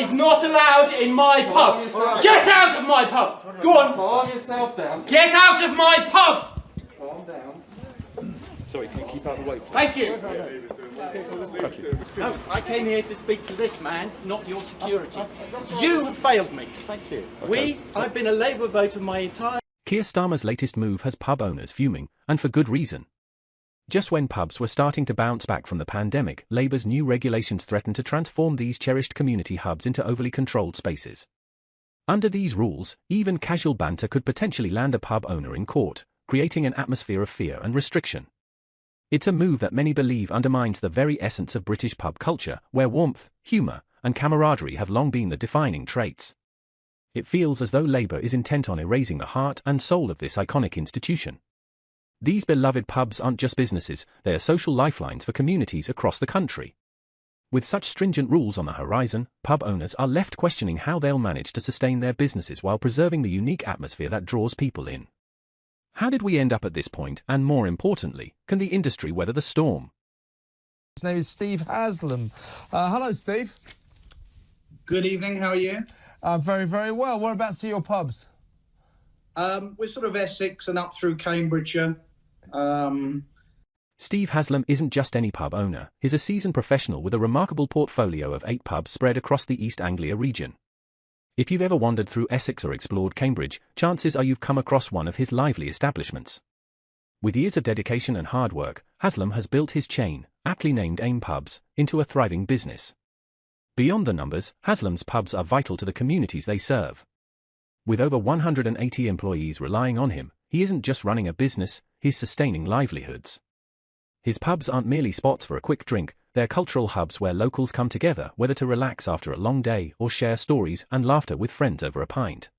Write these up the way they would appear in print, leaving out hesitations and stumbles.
is not allowed in my pub. Get out of my pub. Go on. Calm yourself down. Get out of my pub. Calm down. Sorry, can you keep out of the way? Thank you. Thank you. No, I came here to speak to this man, not your security. You have failed me. Thank you. I've been a Labour voter my entire... Keir Starmer's latest move has pub owners fuming, and for good reason. Just when pubs were starting to bounce back from the pandemic, Labour's new regulations threaten to transform these cherished community hubs into overly controlled spaces. Under these rules, even casual banter could potentially land a pub owner in court, creating an atmosphere of fear and restriction. It's a move that many believe undermines the very essence of British pub culture, where warmth, humour, and camaraderie have long been the defining traits. It feels as though Labour is intent on erasing the heart and soul of this iconic institution. These beloved pubs aren't just businesses, they are social lifelines for communities across the country. With such stringent rules on the horizon, pub owners are left questioning how they'll manage to sustain their businesses while preserving the unique atmosphere that draws people in. How did we end up at this point, and more importantly, can the industry weather the storm? His name is Steve Haslam. Hello, Steve. Good evening, how are you? Very, very well. Whereabouts are your pubs? We're sort of Essex and up through Cambridgeshire. Steve Haslam isn't just any pub owner, he's a seasoned professional with a remarkable portfolio of 8 pubs spread across the East Anglia region. If you've ever wandered through Essex or explored Cambridge, chances are you've come across one of his lively establishments. With years of dedication and hard work, Haslam has built his chain, aptly named AIM Pubs, into a thriving business. Beyond the numbers, Haslam's pubs are vital to the communities they serve. With over 180 employees relying on him, he isn't just running a business, he's sustaining livelihoods. His pubs aren't merely spots for a quick drink, they're cultural hubs where locals come together, whether to relax after a long day or share stories and laughter with friends over a pint.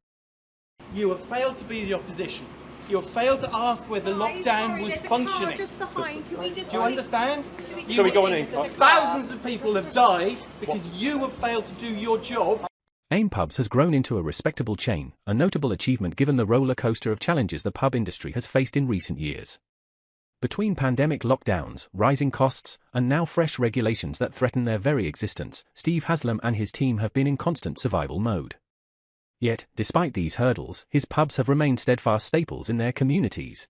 You have failed to be the opposition. You have failed to ask whether lockdown was functioning. Just behind. Can we just Do you understand? Shall we go on in? Thousands of people have died because you have failed to do your job. AIM Pubs has grown into a respectable chain, a notable achievement given the roller coaster of challenges the pub industry has faced in recent years. Between pandemic lockdowns, rising costs, and now fresh regulations that threaten their very existence, Steve Haslam and his team have been in constant survival mode. Yet, despite these hurdles, his pubs have remained steadfast staples in their communities.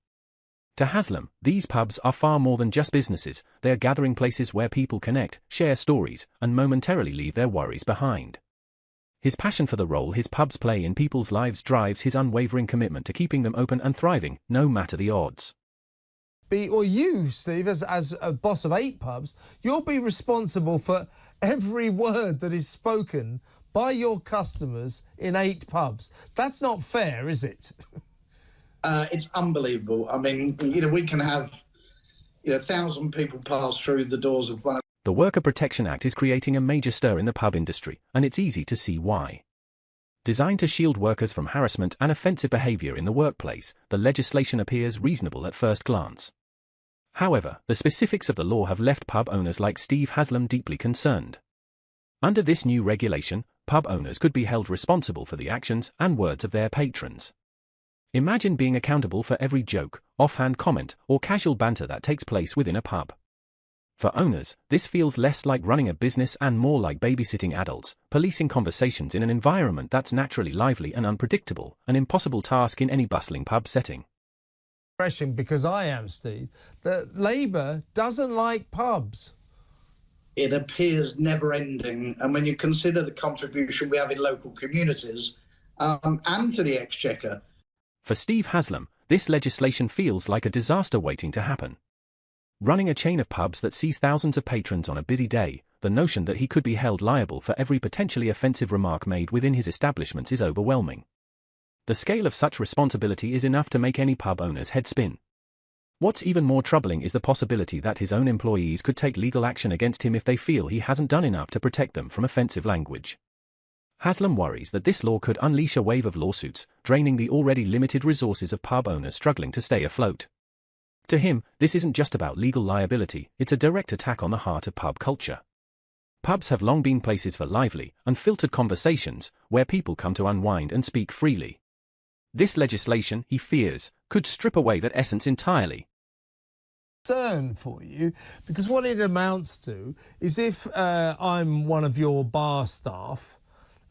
To Haslam, these pubs are far more than just businesses, they are gathering places where people connect, share stories, and momentarily leave their worries behind. His passion for the role his pubs play in people's lives drives his unwavering commitment to keeping them open and thriving, no matter the odds. Or you, Steve, as a boss of 8 pubs, you'll be responsible for every word that is spoken by your customers in 8 pubs. That's not fair, is it? It's unbelievable. I mean, we can have, 1,000 people pass through the doors of one of... The Worker Protection Act is creating a major stir in the pub industry, and it's easy to see why. Designed to shield workers from harassment and offensive behaviour in the workplace, the legislation appears reasonable at first glance. However, the specifics of the law have left pub owners like Steve Haslam deeply concerned. Under this new regulation, pub owners could be held responsible for the actions and words of their patrons. Imagine being accountable for every joke, offhand comment, or casual banter that takes place within a pub. For owners, this feels less like running a business and more like babysitting adults, policing conversations in an environment that's naturally lively and unpredictable, an impossible task in any bustling pub setting. Because I am, Steve, that Labour doesn't like pubs. It appears never-ending, and when you consider the contribution we have in local communities and to the Exchequer. For Steve Haslam, this legislation feels like a disaster waiting to happen. Running a chain of pubs that sees thousands of patrons on a busy day, the notion that he could be held liable for every potentially offensive remark made within his establishments is overwhelming. The scale of such responsibility is enough to make any pub owner's head spin. What's even more troubling is the possibility that his own employees could take legal action against him if they feel he hasn't done enough to protect them from offensive language. Haslam worries that this law could unleash a wave of lawsuits, draining the already limited resources of pub owners struggling to stay afloat. To him, this isn't just about legal liability, it's a direct attack on the heart of pub culture. Pubs have long been places for lively, unfiltered conversations, where people come to unwind and speak freely. This legislation, he fears, could strip away that essence entirely. Concern for you, because what it amounts to is if I'm one of your bar staff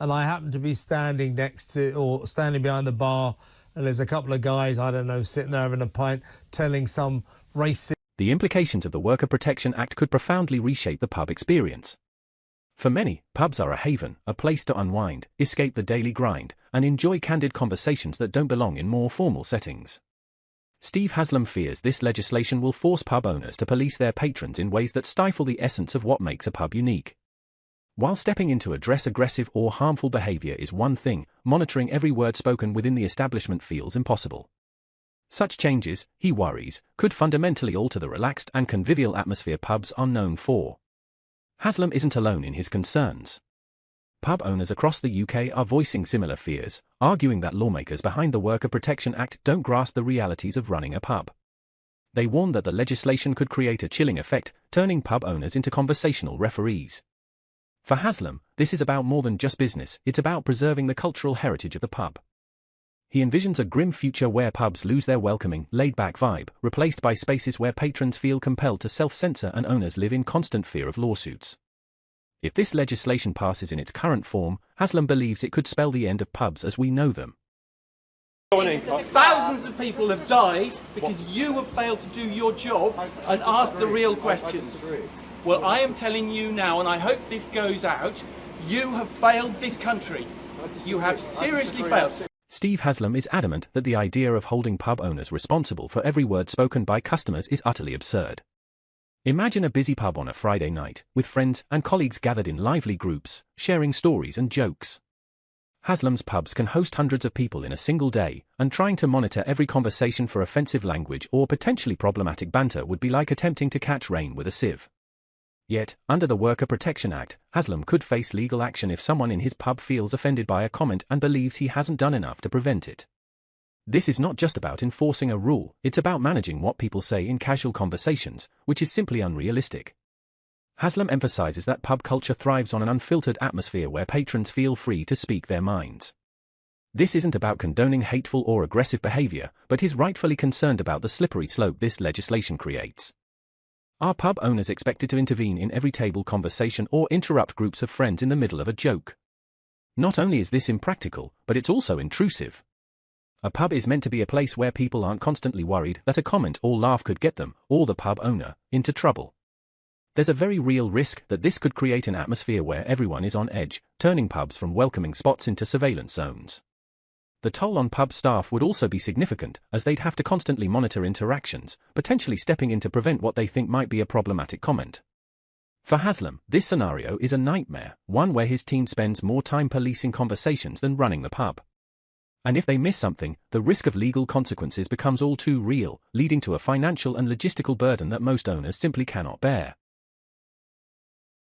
and I happen to be standing next to or standing behind the bar, and there's a couple of guys, I don't know, sitting there having a pint, telling some racist... The implications of the Worker Protection Act could profoundly reshape the pub experience. For many, pubs are a haven, a place to unwind, escape the daily grind, and enjoy candid conversations that don't belong in more formal settings. Steve Haslam fears this legislation will force pub owners to police their patrons in ways that stifle the essence of what makes a pub unique. While stepping in to address aggressive or harmful behavior is one thing, monitoring every word spoken within the establishment feels impossible. Such changes, he worries, could fundamentally alter the relaxed and convivial atmosphere pubs are known for. Haslam isn't alone in his concerns. Pub owners across the UK are voicing similar fears, arguing that lawmakers behind the Worker Protection Act don't grasp the realities of running a pub. They warn that the legislation could create a chilling effect, turning pub owners into conversational referees. For Haslam, this is about more than just business, it's about preserving the cultural heritage of the pub. He envisions a grim future where pubs lose their welcoming, laid-back vibe, replaced by spaces where patrons feel compelled to self-censor and owners live in constant fear of lawsuits. If this legislation passes in its current form, Haslam believes it could spell the end of pubs as we know them. Thousands of people have died because you have failed to do your job and ask the real questions. Well, I am telling you now, and I hope this goes out, you have failed this country. You have seriously failed. Steve Haslam is adamant that the idea of holding pub owners responsible for every word spoken by customers is utterly absurd. Imagine a busy pub on a Friday night, with friends and colleagues gathered in lively groups, sharing stories and jokes. Haslam's pubs can host hundreds of people in a single day, and trying to monitor every conversation for offensive language or potentially problematic banter would be like attempting to catch rain with a sieve. Yet, under the Worker Protection Act, Haslam could face legal action if someone in his pub feels offended by a comment and believes he hasn't done enough to prevent it. This is not just about enforcing a rule, it's about managing what people say in casual conversations, which is simply unrealistic. Haslam emphasizes that pub culture thrives on an unfiltered atmosphere where patrons feel free to speak their minds. This isn't about condoning hateful or aggressive behavior, but is rightfully concerned about the slippery slope this legislation creates. Are pub owners expected to intervene in every table conversation or interrupt groups of friends in the middle of a joke? Not only is this impractical, but it's also intrusive. A pub is meant to be a place where people aren't constantly worried that a comment or laugh could get them, or the pub owner, into trouble. There's a very real risk that this could create an atmosphere where everyone is on edge, turning pubs from welcoming spots into surveillance zones. The toll on pub staff would also be significant, as they'd have to constantly monitor interactions, potentially stepping in to prevent what they think might be a problematic comment. For Haslam, this scenario is a nightmare, one where his team spends more time policing conversations than running the pub. And if they miss something, the risk of legal consequences becomes all too real, leading to a financial and logistical burden that most owners simply cannot bear.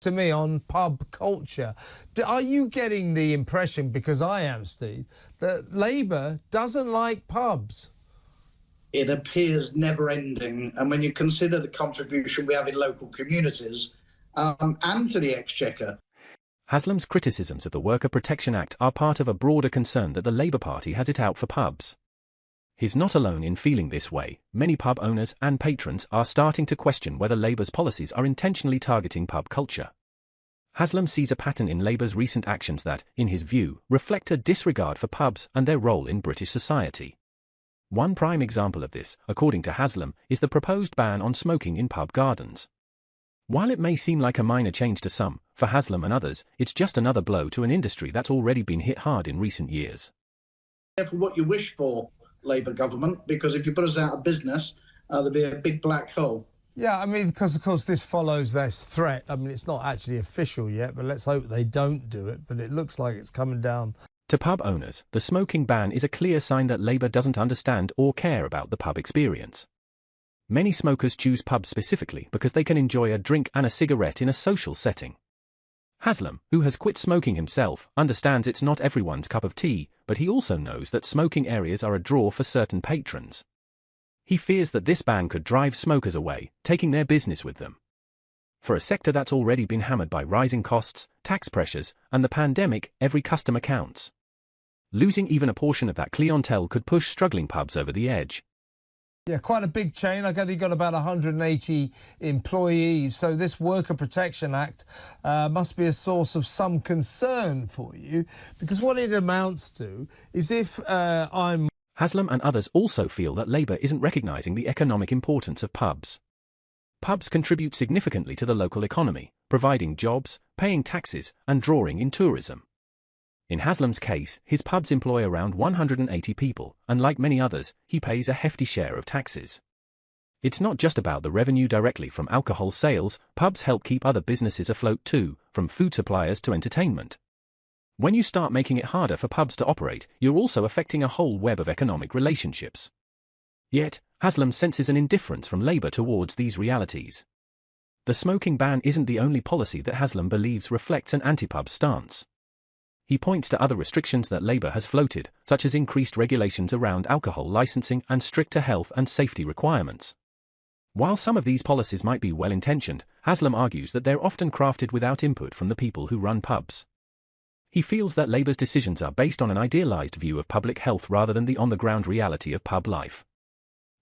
To me on pub culture. Are you getting the impression, because I am, Steve, that Labour doesn't like pubs? It appears never-ending, and when you consider the contribution we have in local communities and to the Exchequer. Haslam's criticisms of the Worker Protection Act are part of a broader concern that the Labour Party has it out for pubs. He's not alone in feeling this way. Many pub owners and patrons are starting to question whether Labour's policies are intentionally targeting pub culture. Haslam sees a pattern in Labour's recent actions that, in his view, reflect a disregard for pubs and their role in British society. One prime example of this, according to Haslam, is the proposed ban on smoking in pub gardens. While it may seem like a minor change to some, for Haslam and others, it's just another blow to an industry that's already been hit hard in recent years. Careful what you wish for, Labour government, because if you put us out of business, there'll be a big black hole. Yeah, I mean, because of course this follows this threat. I mean, it's not actually official yet, but let's hope they don't do it. But it looks like it's coming down. To pub owners, the smoking ban is a clear sign that Labour doesn't understand or care about the pub experience. Many smokers choose pubs specifically because they can enjoy a drink and a cigarette in a social setting. Haslam, who has quit smoking himself, understands it's not everyone's cup of tea, but he also knows that smoking areas are a draw for certain patrons. He fears that this ban could drive smokers away, taking their business with them. For a sector that's already been hammered by rising costs, tax pressures, and the pandemic, every customer counts. Losing even a portion of that clientele could push struggling pubs over the edge. Yeah, quite a big chain. I gather you've got about 180 employees. So this Worker Protection Act must be a source of some concern for you, because what it amounts to is if I'm... Haslam and others also feel that Labour isn't recognising the economic importance of pubs. Pubs contribute significantly to the local economy, providing jobs, paying taxes and drawing in tourism. In Haslam's case, his pubs employ around 180 people, and like many others, he pays a hefty share of taxes. It's not just about the revenue directly from alcohol sales, pubs help keep other businesses afloat too, from food suppliers to entertainment. When you start making it harder for pubs to operate, you're also affecting a whole web of economic relationships. Yet, Haslam senses an indifference from Labour towards these realities. The smoking ban isn't the only policy that Haslam believes reflects an anti-pub stance. He points to other restrictions that Labour has floated, such as increased regulations around alcohol licensing and stricter health and safety requirements. While some of these policies might be well-intentioned, Haslam argues that they're often crafted without input from the people who run pubs. He feels that Labour's decisions are based on an idealised view of public health rather than the on-the-ground reality of pub life.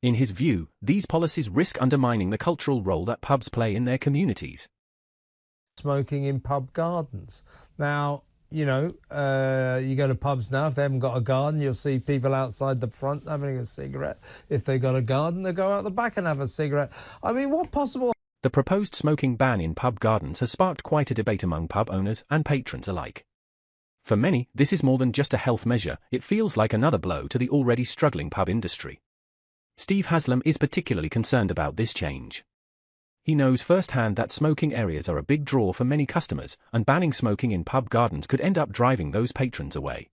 In his view, these policies risk undermining the cultural role that pubs play in their communities. Smoking in pub gardens. Now, you know, you go to pubs now, if they haven't got a garden, you'll see people outside the front having a cigarette. If they've got a garden, they go out the back and have a cigarette. I mean, what possible... The proposed smoking ban in pub gardens has sparked quite a debate among pub owners and patrons alike. For many, this is more than just a health measure, it feels like another blow to the already struggling pub industry. Steve Haslam is particularly concerned about this change. He knows firsthand that smoking areas are a big draw for many customers, and banning smoking in pub gardens could end up driving those patrons away.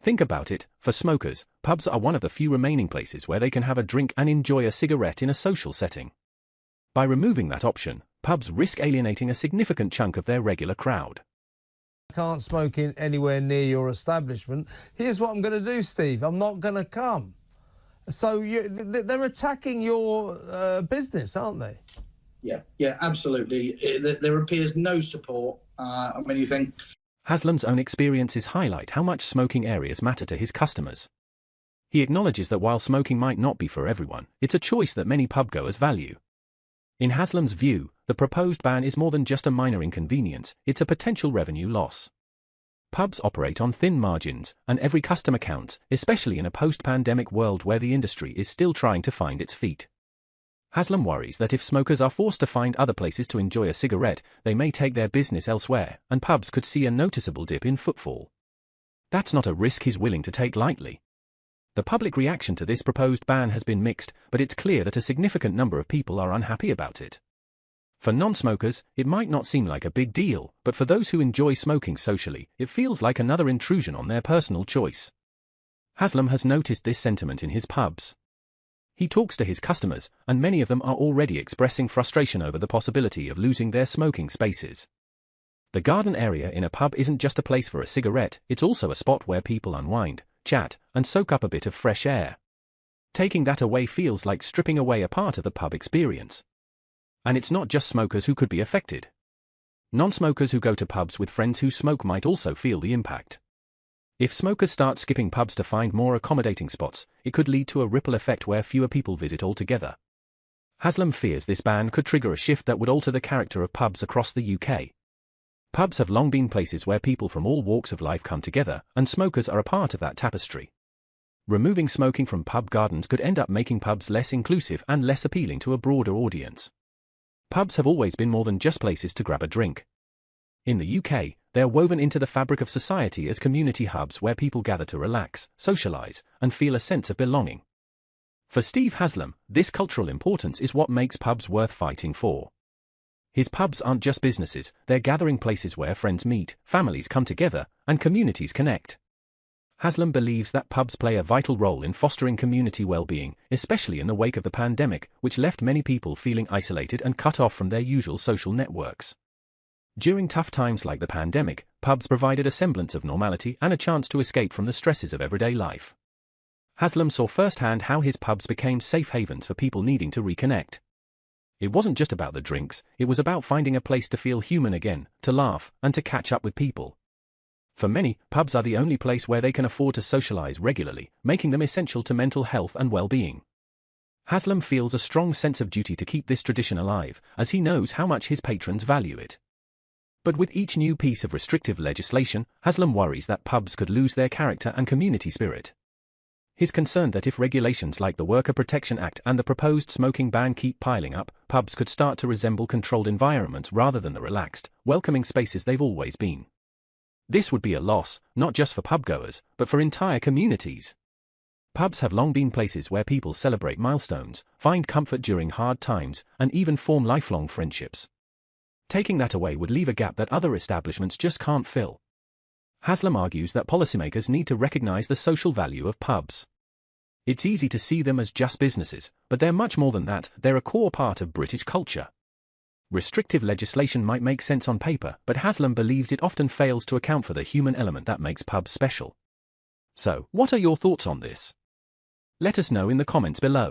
Think about it, for smokers, pubs are one of the few remaining places where they can have a drink and enjoy a cigarette in a social setting. By removing that option, pubs risk alienating a significant chunk of their regular crowd. Can't smoke in anywhere near your establishment. Here's what I'm going to do, Steve. I'm not going to come. So they're attacking your business, aren't they? Yeah, absolutely. There appears no support when you think... Haslam's own experiences highlight how much smoking areas matter to his customers. He acknowledges that while smoking might not be for everyone, it's a choice that many pubgoers value. In Haslam's view, the proposed ban is more than just a minor inconvenience, it's a potential revenue loss. Pubs operate on thin margins, and every customer counts, especially in a post-pandemic world where the industry is still trying to find its feet. Haslam worries that if smokers are forced to find other places to enjoy a cigarette, they may take their business elsewhere, and pubs could see a noticeable dip in footfall. That's not a risk he's willing to take lightly. The public reaction to this proposed ban has been mixed, but it's clear that a significant number of people are unhappy about it. For non-smokers, it might not seem like a big deal, but for those who enjoy smoking socially, it feels like another intrusion on their personal choice. Haslam has noticed this sentiment in his pubs. He talks to his customers, and many of them are already expressing frustration over the possibility of losing their smoking spaces. The garden area in a pub isn't just a place for a cigarette, it's also a spot where people unwind, chat, and soak up a bit of fresh air. Taking that away feels like stripping away a part of the pub experience. And it's not just smokers who could be affected. Non-smokers who go to pubs with friends who smoke might also feel the impact. If smokers start skipping pubs to find more accommodating spots, it could lead to a ripple effect where fewer people visit altogether. Haslam fears this ban could trigger a shift that would alter the character of pubs across the UK. Pubs have long been places where people from all walks of life come together, and smokers are a part of that tapestry. Removing smoking from pub gardens could end up making pubs less inclusive and less appealing to a broader audience. Pubs have always been more than just places to grab a drink. In the UK, they are woven into the fabric of society as community hubs where people gather to relax, socialise, and feel a sense of belonging. For Steve Haslam, this cultural importance is what makes pubs worth fighting for. His pubs aren't just businesses, they're gathering places where friends meet, families come together, and communities connect. Haslam believes that pubs play a vital role in fostering community well-being, especially in the wake of the pandemic, which left many people feeling isolated and cut off from their usual social networks. During tough times like the pandemic, pubs provided a semblance of normality and a chance to escape from the stresses of everyday life. Haslam saw firsthand how his pubs became safe havens for people needing to reconnect. It wasn't just about the drinks, it was about finding a place to feel human again, to laugh, and to catch up with people. For many, pubs are the only place where they can afford to socialise regularly, making them essential to mental health and well-being. Haslam feels a strong sense of duty to keep this tradition alive, as he knows how much his patrons value it. But with each new piece of restrictive legislation, Haslam worries that pubs could lose their character and community spirit. He's concerned that if regulations like the Worker Protection Act and the proposed smoking ban keep piling up, pubs could start to resemble controlled environments rather than the relaxed, welcoming spaces they've always been. This would be a loss, not just for pubgoers, but for entire communities. Pubs have long been places where people celebrate milestones, find comfort during hard times, and even form lifelong friendships. Taking that away would leave a gap that other establishments just can't fill. Haslam argues that policymakers need to recognize the social value of pubs. It's easy to see them as just businesses, but they're much more than that. They're a core part of British culture. Restrictive legislation might make sense on paper, but Haslam believes it often fails to account for the human element that makes pubs special. So, what are your thoughts on this? Let us know in the comments below.